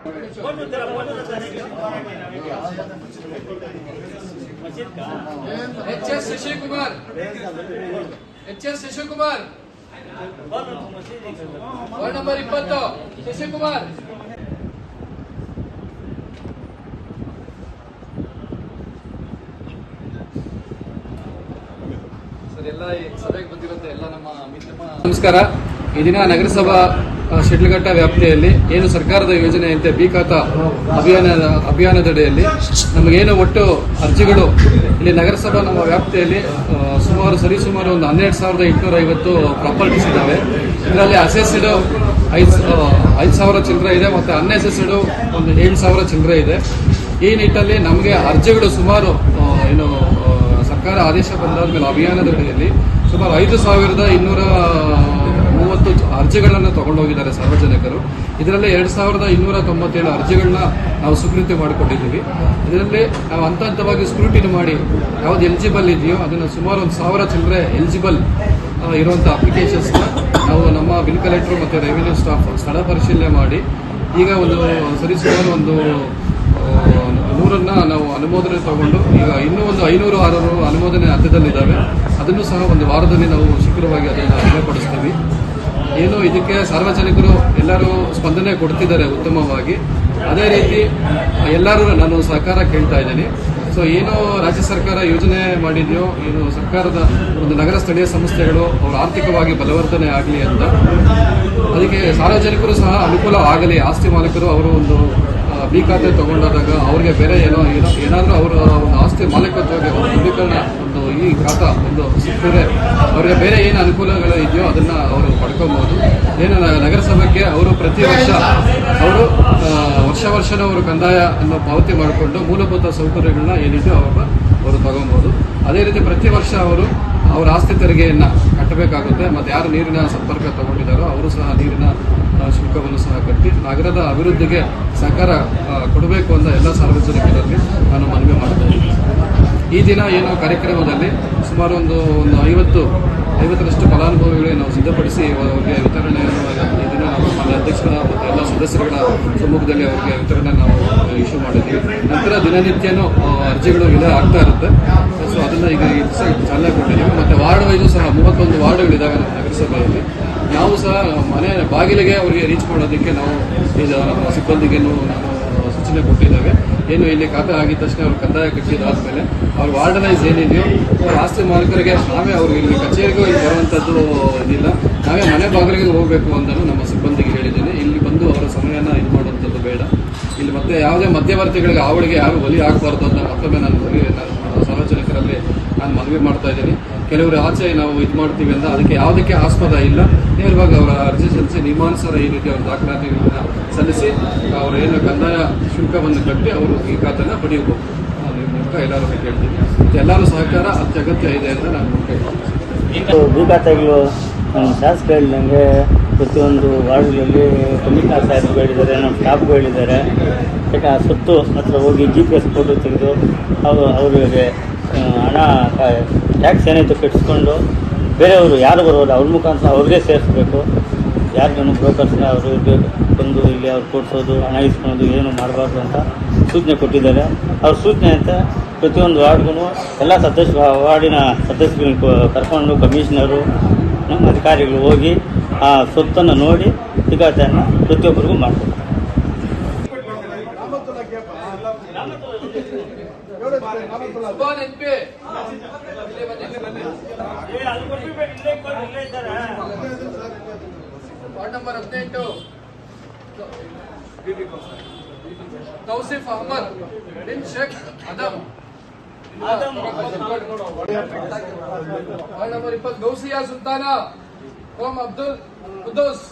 HS. Sasikumar ward number 20 Sasikumar sir ಎಲ್ಲ ಸಭೆಗೆ ಬಂದಿರುತ್ತೆ ಎಲ್ಲ ನಮ್ಮ ನಮಸ್ಕಾರ. ಈ ದಿನ ನಗರಸಭಾ ಶಿಡ್ಲಘಟ್ಟ ವ್ಯಾಪ್ತಿಯಲ್ಲಿ ಏನು ಸರ್ಕಾರದ ಯೋಜನೆಯಂತೆ ಬಿ ಖಾತಾ ಅಭಿಯಾನದಡಿಯಲ್ಲಿ ನಮಗೇನು ಒಟ್ಟು ಅರ್ಜಿಗಳು ಇಲ್ಲಿ ನಗರಸಭಾ ನಮ್ಮ ವ್ಯಾಪ್ತಿಯಲ್ಲಿ ಸರಿಸುಮಾರು ಒಂದು 12,850 ಪ್ರಾಪರ್ಟೀಸ್ ಇದ್ದಾವೆ. ಇದರಲ್ಲಿ ಅಸೆಸ್ಡ್ 5,000 ಚಿಲ್ಲರೆ ಇದೆ ಮತ್ತು ಅನ್ಅಸೆಸ್ಡ್ ಒಂದು 7,000 ಚಿಲ್ಲರೆ ಇದೆ. ಈ ನಿಟ್ಟಲ್ಲಿ ನಮಗೆ ಅರ್ಜಿಗಳು ಸುಮಾರು ಏನು ಸರ್ಕಾರ ಆದೇಶ ಬಂದಾದ ಮೇಲೆ ಅಭಿಯಾನದಡಿಯಲ್ಲಿ ಸುಮಾರು 5,230 ಅರ್ಜಿಗಳನ್ನು ತಗೊಂಡೋಗಿದ್ದಾರೆ ಸಾರ್ವಜನಿಕರು. ಇದರಲ್ಲಿ 2,297 ಅರ್ಜಿಗಳನ್ನ ನಾವು ಸ್ವೀಕೃತಿ ಮಾಡಿಕೊಂಡಿದ್ದೀವಿ. ಇದರಲ್ಲಿ ನಾವು ಹಂತ ಹಂತವಾಗಿ ಸ್ಕ್ರೂಟಿನಿ ಮಾಡಿ ಯಾವ್ದು ಎಲಿಜಿಬಲ್ ಇದೆಯೋ ಅದನ್ನು ಸುಮಾರು 1,000 ಚಿಲ್ಲರೆ ಎಲಿಜಿಬಲ್ ಇರುವಂಥ ಅಪ್ಲಿಕೇಶನ್ಸ್ನ ನಾವು ನಮ್ಮ ಬಿಲ್ ಕಲೆಕ್ಟರ್ ಮತ್ತು ರೆವಿನ್ಯೂ ಸ್ಟಾಫ್ ಸ್ಥಳ ಪರಿಶೀಲನೆ ಮಾಡಿ ಈಗ ಒಂದು ಸರಿಸುಮಾರು ಒಂದು 100 ನಾವು ಅನುಮೋದನೆ ತಗೊಂಡು ಈಗ ಇನ್ನೂ ಒಂದು 500-600 ಅನುಮೋದನೆ ಹಂತದಲ್ಲಿದ್ದಾವೆ. ಅದನ್ನು ಸಹ ಒಂದು ವಾರದಲ್ಲಿ ನಾವು ಶೀಘ್ರವಾಗಿ ಅದನ್ನು ಅಮಲಪಡಿಸ್ತೀವಿ. ಏನು ಇದಕ್ಕೆ ಸಾರ್ವಜನಿಕರು ಎಲ್ಲರೂ ಸ್ಪಂದನೆ ಕೊಡ್ತಿದ್ದಾರೆ ಉತ್ತಮವಾಗಿ. ಅದೇ ರೀತಿ ಎಲ್ಲರೂ ನಾನು ಸಹಕಾರ ಕೇಳ್ತಾ ಇದ್ದೀನಿ. ಸೊ ಏನು ರಾಜ್ಯ ಸರ್ಕಾರ ಯೋಜನೆ ಮಾಡಿದೆಯೋ ಏನು ಸರ್ಕಾರದ ಒಂದು ನಗರ ಸ್ಥಳೀಯ ಸಂಸ್ಥೆಗಳು ಅವರ ಆರ್ಥಿಕವಾಗಿ ಬಲವರ್ಧನೆ ಆಗಲಿ ಅಂತ ಅದಕ್ಕೆ ಸಾರ್ವಜನಿಕರು ಸಹ ಅನುಕೂಲ ಆಗಲಿ. ಆಸ್ತಿ ಮಾಲೀಕರು ಅವರು ಒಂದು ಬಿ ಖಾತೆ ತಗೊಂಡಾದಾಗ ಅವ್ರಿಗೆ ಬೇರೆ ಏನಾದರೂ ಅವರ ಒಂದು ಆಸ್ತಿ ಮಾಲೀಕತ್ವಕ್ಕೆ ಒಂದು ದೃಢೀಕರಣ ಒಂದು ಈ ಖಾತಾ ಒಂದು ಸಿಕ್ಕಿದ್ರೆ ಅವರಿಗೆ ಬೇರೆ ಏನು ಅನುಕೂಲಗಳು ಇದೆಯೋ ಅದನ್ನು ಅವರು ಪಡ್ಕೊಬಹುದು. ಏನು ನಗರಸಭೆಗೆ ಅವರು ಪ್ರತಿ ವರ್ಷ ಅವರು ವರ್ಷನೂ ಅವರು ಕಂದಾಯ ಅನ್ನು ಪಾವತಿ ಮಾಡಿಕೊಂಡು ಮೂಲಭೂತ ಸೌಕರ್ಯಗಳನ್ನ ಏನಿದೆಯೋ ಅವರು ತಗೊಬಹುದು. ಅದೇ ರೀತಿ ಪ್ರತಿ ವರ್ಷ ಅವರು ಅವರ ಆಸ್ತಿ ತೆರಿಗೆಯನ್ನು ಕಟ್ಟಬೇಕಾಗುತ್ತೆ. ಮತ್ತು ಯಾರು ನೀರಿನ ಸಂಪರ್ಕ ತಗೊಂಡಿದ್ದಾರೋ ಅವರು ಸಹ ನೀರಿನ ಶುಲ್ಕವನ್ನು ಸಹ ಕಟ್ಟಿ ನಗರದ ಅಭಿವೃದ್ಧಿಗೆ ಸಹಕಾರ ಕೊಡಬೇಕು ಅಂತ ಎಲ್ಲ ಸಾರ್ವಜನಿಕರಲ್ಲಿ ನಾನು ಮನವಿ ಮಾಡ್ತೇನೆ. ಈ ದಿನ ಏನು ಕಾರ್ಯಕ್ರಮದಲ್ಲಿ ಸುಮಾರು ಒಂದು 50ರಷ್ಟು ಫಲಾನುಭವಿಗಳಿಗೆ ನಾವು ಸಿದ್ಧಪಡಿಸಿ ಅವರಿಗೆ ವಿತರಣೆಯನ್ನು ಈ ದಿನ ನಮ್ಮ ಅಧ್ಯಕ್ಷರ ಮತ್ತು ಎಲ್ಲ ಸದಸ್ಯರುಗಳ ಸಮ್ಮುಖದಲ್ಲಿ ಅವರಿಗೆ ವಿತರಣೆ ನಾವು ಇಶ್ಯೂ ಮಾಡಿದ್ದೀವಿ. ನಂತರ ದಿನನಿತ್ಯನೂ ಅರ್ಜಿಗಳು ಆಗ್ತಾ ಇರುತ್ತೆ. ಸೊ ಅದನ್ನು ಈಗ ಚಾಲನೆ ಕೊಟ್ಟಿದ್ದೀವಿ. ಮತ್ತು ವಾರ್ಡ್ ವೈಸು ಸಹ 31 ವಾರ್ಡ್ಗಳಿದ್ದಾವೆ ನಮ್ಮ ನಗರಸಭೆಯಲ್ಲಿ. ನಾವು ಸಹ ಮನೆ ಬಾಗಿಲಿಗೆ ಅವರಿಗೆ ರೀಚ್ ಮಾಡೋದಕ್ಕೆ ನಾವು ಇದು ನಮ್ಮ ಸಿಬ್ಬಂದಿಗೇನು ನಾವು ಸೂಚನೆ ಕೊಟ್ಟಿದ್ದೇವೆ. ಏನು ಇಲ್ಲಿ ಖಾತೆ ಆಗಿದ ತಕ್ಷಣ ಅವರು ಕಂದಾಯ ಕಟ್ಟಿದಾದ್ಮೇಲೆ ಅವ್ರ ವಾರ್ಡನೈಸ್ ಏನಿದೆಯೋ ಅವ್ರ ಆಸ್ತಿ ಮಾಲೀಕರಿಗೆ ನಾವೇ ಅವರು ಇಲ್ಲಿ ಕಚೇರಿಗೂ ಇಲ್ಲಿ ಬರುವಂಥದ್ದು ಇದಿಲ್ಲ, ನಾವೇ ಮನೆ ಬಾಗಿಲಿಗೆ ಹೋಗಬೇಕು ಅಂತಲೂ ನಮ್ಮ ಸಿಬ್ಬಂದಿಗೆ ಹೇಳಿದ್ದೇನೆ. ಇಲ್ಲಿ ಬಂದು ಅವರ ಸಮಯನ ಇದು ಮಾಡುವಂಥದ್ದು ಬೇಡ. ಇಲ್ಲಿ ಮತ್ತೆ ಯಾವುದೇ ಮಧ್ಯವರ್ತಿಗಳಿಗೆ ಅವಳಿಗೆ ಯಾರು ಬಲಿ ಆಗಬಾರ್ದು ಅಂತ ಮತ್ತೊಮ್ಮೆ ನಾನು ಸಾರ್ವಜನಿಕರಲ್ಲಿ ನಾನು ಮನವಿ ಮಾಡ್ತಾ ಇದ್ದೀನಿ. ಕೆಲವರು ಆಚೆ ನಾವು ಇದು ಮಾಡ್ತೀವಿ ಅಂತ ಅದಕ್ಕೆ ಯಾವುದಕ್ಕೆ ಆಸ್ಪದ ಇಲ್ಲ. ನೇರವಾಗಿ ಅವರ ಅರ್ಜಿ ಸಲ್ಲಿಸಿ ನಿಯಮಾನುಸಾರ ಈ ರೀತಿ ಅವರ ದಾಖಲಾತಿಗಳನ್ನು ಸಲ್ಲಿಸಿ ಅವರು ಏನು ಕಂದಾಯ ಶುಲ್ಕವನ್ನು ಕಟ್ಟಿ ಅವರು ಈ ಖಾತೆನ ಪಡೆಯಬಹುದು. ಮೂಲಕ ಎಲ್ಲರೂ ಕೇಳ್ತೀನಿ. ಎಲ್ಲರೂ ಸಹಕಾರ ಅತ್ಯಗತ್ಯ ಇದೆ ಅಂತ ನಾನು ಕೇಳ್ತೀನಿ. ಬಿ ಖಾತೆಗಳು ಶಾಸಕ ಹೇಳಿದಂಗೆ ಪ್ರತಿಯೊಂದು ವಾರ್ಡ್ಗಳಲ್ಲಿ ಕಮಿಷನರ್ ಸಾಹೇಬ್ರು ಹೇಳಿದ್ದಾರೆ, ನಮ್ಮ ಸ್ಟಾಫ್ಗೂ ಹೇಳಿದ್ದಾರೆ. ಯಾಕೆ ಆ ಸುತ್ತು ಹತ್ರ ಹೋಗಿ GPS ಫೋಟೋ ತೆಗೆದು ಅವರಿಗೆ ಹಣ ಟ್ಯಾಕ್ಸ್ ಏನಾಯಿತು ಕಟ್ಟಿಸ್ಕೊಂಡು ಬೇರೆಯವರು ಯಾರು ಬರೋರು ಅವ್ರ ಮುಖಾಂತರ ಅವ್ರಿಗೆ ಸೇರಿಸ್ಬೇಕು. ಯಾರಿಗೂ ಬ್ರೋಕರ್ಸ್ನ ಅವರು ಬಂದು ಇಲ್ಲಿ ಅವ್ರು ಕೊಡಿಸೋದು ಹಣ ಇಸ್ಕೊಳೋದು ಏನು ಮಾಡಬಾರ್ದು ಅಂತ ಸೂಚನೆ ಕೊಟ್ಟಿದ್ದಾರೆ. ಅವ್ರ ಸೂಚನೆ ಅಂತ ಪ್ರತಿಯೊಂದು ವಾರ್ಡ್ಗೂ ಎಲ್ಲ ವಾರ್ಡಿನ ಸದಸ್ಯಗಳನ್ನ ಕರ್ಕೊಂಡು ಕಮಿಷನರು ನಮ್ಮ ಅಧಿಕಾರಿಗಳು ಹೋಗಿ ಆ ಸೊತ್ತನ್ನು ನೋಡಿ ಸಿಗಾತೆಯನ್ನು ಪ್ರತಿಯೊಬ್ಬರಿಗೂ ಮಾಡ್ತಾರೆ. ವಾರ್ಡ್ ನಂಬರ್ 18 ತೌಸಿಫ್ ಅಹಮದ್ ಬಿನ್ ಶೇಖ್ ಅದಮ್. ವಾರ್ಡ್ ನಂಬರ್ 20 ಗೌಸಿಯಾ ಸುಲ್ತಾನ ಕೋಮ್ ಅಬ್ದುಲ್ ಕುದ್ದೂಸ್.